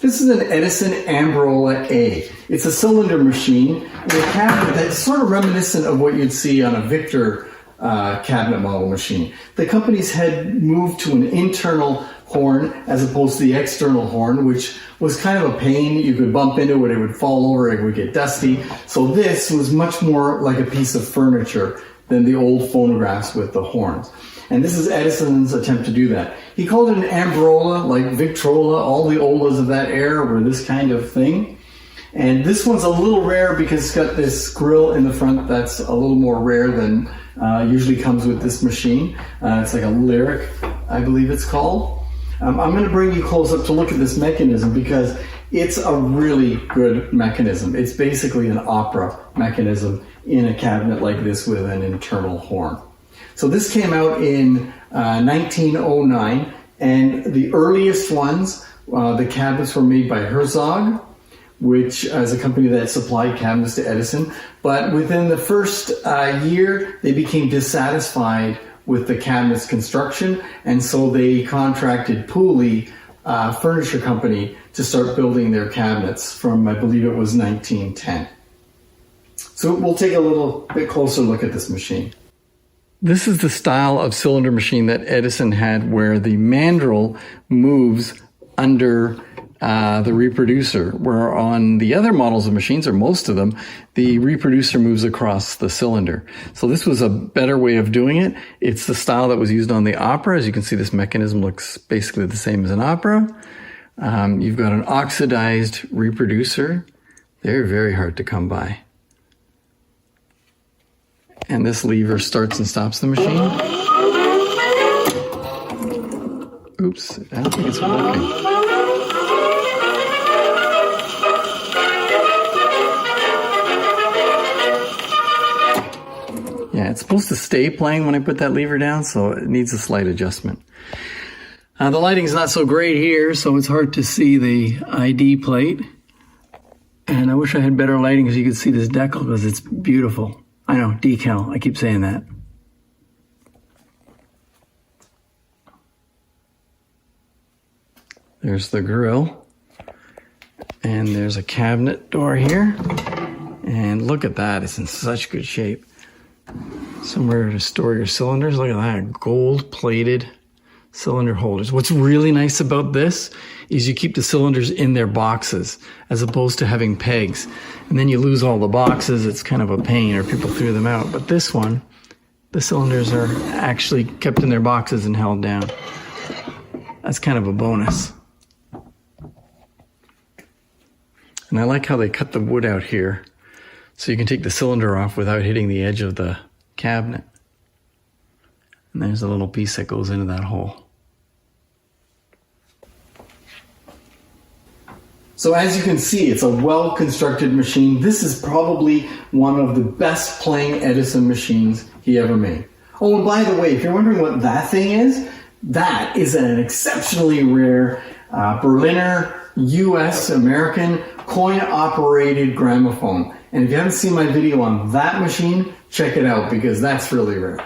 This is an Edison Amberola A. It's a cylinder machine with a cabinet that's sort of reminiscent of what you'd see on a Victor cabinet model machine. The companies had moved to an internal horn as opposed to the external horn, which was kind of a pain. You could bump into it, it would fall over, it would get dusty. So this was much more like a piece of furniture than the old phonographs with the horns. And this is Edison's attempt to do that. He called it an Amberola, like Victrola. All the Olas of that era were this kind of thing. And this one's a little rare because it's got this grill in the front that's a little more rare than usually comes with this machine. It's like a Lyric, I believe it's called. I'm going to bring you close up to look at this mechanism because it's a really good mechanism. It's basically an opera mechanism in a cabinet like this with an internal horn. So this came out in 1909, and the earliest ones, the cabinets were made by Herzog, which is a company that supplied cabinets to Edison. But within the first year, they became dissatisfied with the cabinet's construction, and so they contracted Pooley Furniture Company to start building their cabinets from, I believe it was 1910. So we'll take a little bit closer look at this machine. This is the style of cylinder machine that Edison had where the mandrel moves under the reproducer, where on the other models of machines, or most of them, the reproducer moves across the cylinder. So this was a better way of doing it. It's the style that was used on the Opera. As you can see, this mechanism looks basically the same as an Opera. You've got an oxidized reproducer. They're very hard to come by. And this lever starts and stops the machine. Oops, I don't think it's working. Yeah, it's supposed to stay playing when I put that lever down, so it needs a slight adjustment. The lighting's not so great here, so it's hard to see the ID plate. And I wish I had better lighting so you could see this decal because it's beautiful. I know, decal, I keep saying that. There's the grill. And there's a cabinet door here. And look at that, it's in such good shape. Somewhere to store your cylinders. Look at that, gold-plated cylinder holders. What's really nice about this is you keep the cylinders in their boxes as opposed to having pegs. And then you lose all the boxes. It's kind of a pain, or people threw them out. But this one, the cylinders are actually kept in their boxes and held down. That's kind of a bonus. And I like how they cut the wood out here so you can take the cylinder off without hitting the edge of the cabinet. And there's a little piece that goes into that hole. So as you can see, it's a well-constructed machine. This is probably one of the best playing Edison machines he ever made. Oh, and by the way, if you're wondering what that thing is, that is an exceptionally rare Berliner, US, American, coin-operated gramophone. And if you haven't seen my video on that machine, check it out because that's really rare.